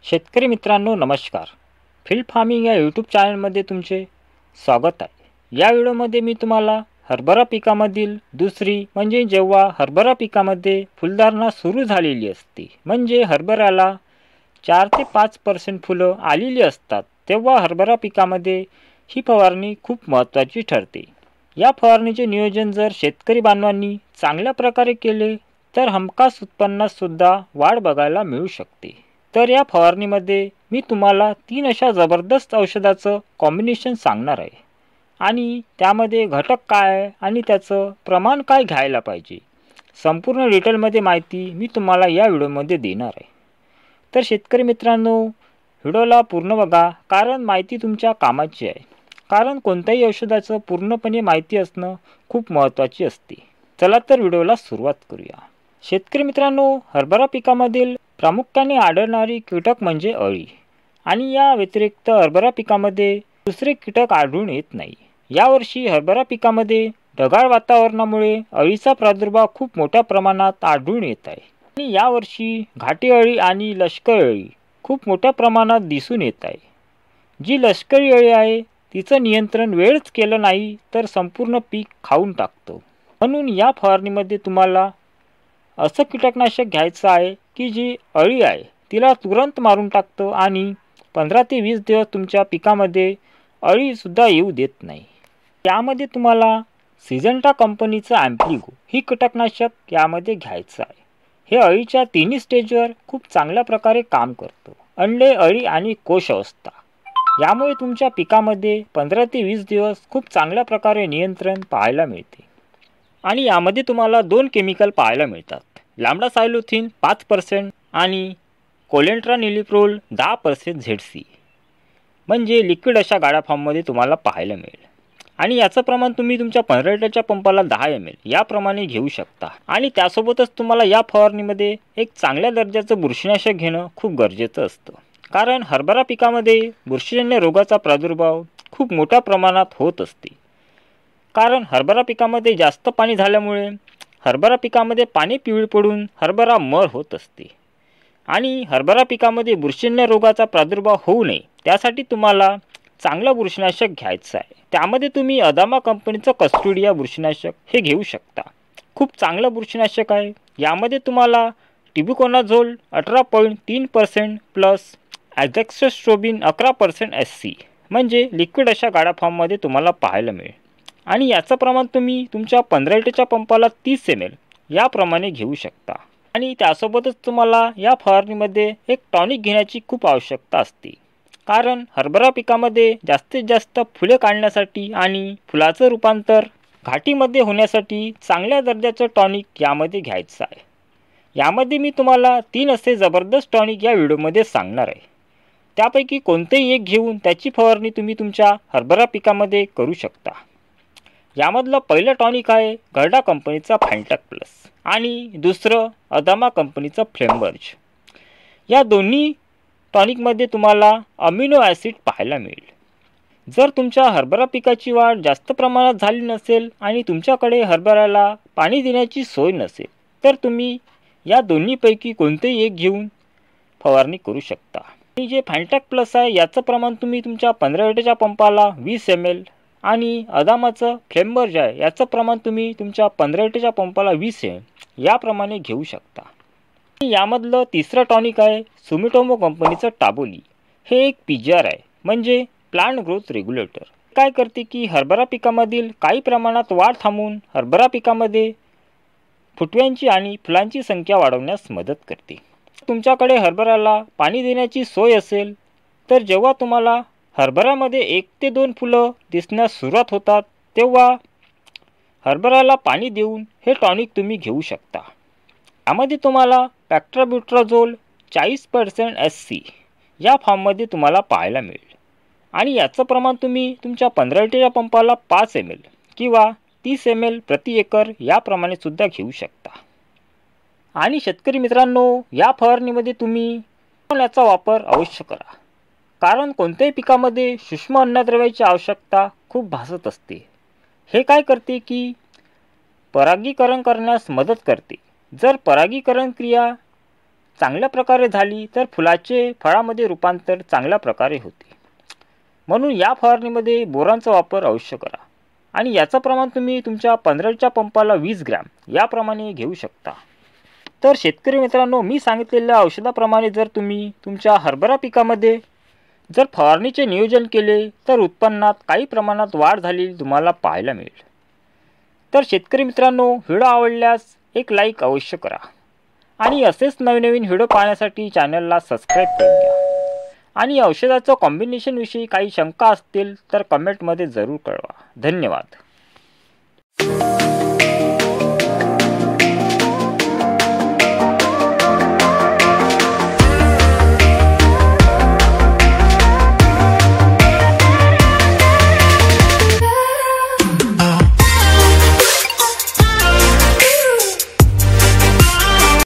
शेतकरी मित्रांनो नमस्कार. फील्ड फार्मिंग या यूट्यूब चॅनलमध्ये तुमचे स्वागत आहे. या व्हिडिओमध्ये मी तुम्हाला हरभरा पिकामधील दुसरी म्हणजे जेव्हा हरभरा पिकामध्ये फुलधारणा सुरू झालेली असते, म्हणजे हरभऱ्याला 4 ते 5% फुलं आलेली असतात, तेव्हा हरभरा पिकामध्ये ही फवारणी खूप महत्त्वाची ठरते. या फवारणीचे नियोजन जर शेतकरी बांधवांनी चांगल्या प्रकारे केले तर हमखास उत्पन्नात सुद्धा वाढ बघायला मिळू शकते. तर या फवारणीमध्ये मी तुम्हाला 3 अशा जबरदस्त औषधाचं कॉम्बिनेशन सांगणार आहे आणि त्यामध्ये घटक काय आहे आणि त्याचं प्रमाण काय घ्यायला पाहिजे, संपूर्ण डिटेलमध्ये माहिती मी तुम्हाला या व्हिडिओमध्ये देणार आहे. तर शेतकरी मित्रांनो, व्हिडिओला पूर्ण बघा, कारण माहिती तुमच्या कामाची आहे. कारण कोणत्याही औषधाचं पूर्णपणे माहिती असणं खूप महत्त्वाची असते. चला तर व्हिडिओला सुरुवात करूया. शेतकरी मित्रांनो, हरभरा पिकामधील प्रामुख्याने आढळणारी कीटक म्हणजे अळी, आणि या व्यतिरिक्त हरभरा पिकामध्ये दुसरे कीटक आढळून येत नाही. यावर्षी हरभरा पिकामध्ये ढगाळ वातावरणामुळे अळीचा प्रादुर्भाव खूप मोठ्या प्रमाणात आढळून येत आहे आणि यावर्षी घाटी अळी आणि लष्करी अळी खूप मोठ्या प्रमाणात दिसून येत आहे. जी लष्करी अळी आहे तिचं नियंत्रण वेळच केलं नाही तर संपूर्ण पीक खाऊन टाकतो. म्हणून या फवारणीमध्ये तुम्हाला असं कीटकनाशक घ्यायचं आहे की जी अळी आहे तिला तुरंत मारून टाकतं आणि 15 ते 20 दिवस तुमच्या पिकामध्ये अळीसुद्धा येऊ देत नाही. त्यामध्ये तुम्हाला सिजंटा कंपनीचं ॲम्प्लिगो ही कीटकनाशक यामध्ये घ्यायचं आहे. हे अळीच्या तिन्ही स्टेजवर खूप चांगल्या प्रकारे काम करतं. अंडे, अळी आणि कोश अवस्था, यामुळे तुमच्या पिकामध्ये 15 ते 20 दिवस खूप चांगल्या प्रकारे नियंत्रण पाहायला मिळते. आणि यामध्ये तुम्हाला 2 केमिकल पाहायला मिळतात, लॅम्डासायलोथिन 5% आणि कोलेंट्रानिलिप्रोल 10% ZC, म्हणजे लिक्विड अशा गाड्या फॉर्ममध्ये तुम्हाला पाहायला मिळेल. आणि याचं प्रमाण तुम्ही तुमच्या 15 लिटरच्या पंपाला 10 ml याप्रमाणे घेऊ शकता. आणि त्यासोबतच तुम्हाला या फवारणीमध्ये एक चांगल्या दर्जाचं बुरशीनाशक घेणं खूप गरजेचं असतं, कारण हरभरा पिकामध्ये बुरशीजन्य रोगाचा प्रादुर्भाव खूप मोठ्या प्रमाणात होत असते. कारण हरभरा पिकामध्ये जास्त पाणी झाल्यामुळे हरभरा पिकामध्ये पाणी पिवळे पडून हरभरा मर होत असते. आणि हरभरा पिकामध्ये बुरशीजन्य रोगाचा प्रादुर्भाव होऊ नये त्यासाठी तुम्हाला चांगलं बुरशीनाशक घ्यायचं आहे. त्यामध्ये तुम्ही अदामा कंपनीचं कस्टोडिया बुरशीनाशक हे घेऊ शकता. खूप चांगलं बुरशीनाशक आहे. यामध्ये तुम्हाला टिबुकोनाझोल 18.3% प्लस ॲझॅक्सोस्ट्रोबिन 11% SC, म्हणजे लिक्विड अशा गाड्या फॉर्ममध्ये तुम्हाला पाहायला मिळेल. आणि याचं प्रमाण तुम्ही तुमच्या 15 लिटरच्या पंपाला 30 ml याप्रमाणे घेऊ शकता. आणि त्यासोबतच तुम्हाला या फवारणीमध्ये एक टॉनिक घेण्याची खूप आवश्यकता असते, कारण हरभरा पिकामध्ये जास्तीत जास्त फुले काढण्यासाठी आणि फुलाचं रूपांतर घाटीमध्ये होण्यासाठी चांगल्या दर्जाचं टॉनिक यामध्ये घ्यायचं आहे. यामध्ये मी तुम्हाला 3 असे जबरदस्त टॉनिक या व्हिडिओमध्ये सांगणार आहे. त्यापैकी कोणतेही एक घेऊन त्याची फवारणी तुम्ही तुमच्या हरभरा पिकामध्ये करू शकता. यामधलं पहिलं टॉनिक आहे गर्डा कंपनीचा फॅन्टॅक प्लस आणि दुसरं अदामा कंपनीचं फ्लेमबर्ज. या दोन्ही टॉनिकमध्ये तुम्हाला अमिनो ॲसिड पाहायला मिळेल. जर तुमच्या हरभरा पिकाची वाढ जास्त प्रमाणात झाली नसेल आणि तुमच्याकडे हरभऱ्याला पाणी देण्याची सोय नसेल तर तुम्ही या दोन्हीपैकी कोणतेही एक घेऊन फवारणी करू शकता. आणि जे फॅन्टॅक प्लस आहे याचं प्रमाण तुम्ही तुमच्या 15 लिटरच्या पंपाला 20 ml आणि अदामाचं फ्लेमबर्ज आहे याचं प्रमाण तुम्ही तुमच्या 15 लिटरच्या पंपाला 20 ml याप्रमाणे घेऊ शकता. यामधलं तिसरं टॉनिक आहे सुमिटोमो कंपनीचं टाबोली. हे एक PGR आहे, म्हणजे प्लांट ग्रोथ रेग्युलेटर. काय करते की हरभरा पिकामधील काही प्रमाणात वाढ थांबवून हरभरा पिकामध्ये फुटव्यांची आणि फुलांची संख्या वाढवण्यास मदत करते. तुमच्याकडे हरभऱ्याला पाणी देण्याची सोय असेल तर जेव्हा तुम्हाला हरभऱ्यामध्ये 1 ते 2 फुलं दिसण्यास सुरुवात होतात तेव्हा हरभऱ्याला पाणी देऊन हे टॉनिक तुम्ही घेऊ शकता. यामध्ये तुम्हाला पॅक्ट्राब्युट्राझोल 40% SC या फॉर्ममध्ये तुम्हाला पाहायला मिळेल. आणि याचं प्रमाण तुम्ही तुमच्या 15 लिटरच्या पंपाला 5 ml किंवा 30 ml प्रति एकर याप्रमाणे सुद्धा घेऊ शकता. आणि शेतकरी मित्रांनो, या फवारणीमध्ये तुम्ही याचा वापर अवश्य करा, कारण कोणत्याही पिकामध्ये सूक्ष्म अन्नद्रव्याची आवश्यकता खूप भासत असते. हे काय करते की परागीकरण करण्यास मदत करते. जर परागीकरण क्रिया चांगल्या प्रकारे झाली तर फुलाचे फळामध्ये रूपांतर चांगल्या प्रकारे होते. म्हणून या फवारणीमध्ये बोरानचा वापर अवश्य करा आणि याचं प्रमाण तुम्ही तुमच्या 15च्या पंपाला 20 ग्रॅम याप्रमाणे घेऊ शकता. तर शेतकरी मित्रांनो, मी सांगितलेल्या औषधाप्रमाणे जर तुम्ही तुमच्या हरभरा पिकामध्ये जर फवारणीचे नियोजन केले तर उत्पन्नात काही प्रमाणात वाढ झालेली तुम्हाला पाहायला मिळेल. तर शेतकरी मित्रांनो, व्हिडिओ आवडल्यास एक लाईक अवश्य करा आणि असेच नवनवीन व्हिडिओ पाहण्यासाठी चॅनलला सबस्क्राईब करून घ्या. आणि औषधाचं कॉम्बिनेशनविषयी काही शंका असतील तर कमेंटमध्ये जरूर कळवा. धन्यवाद.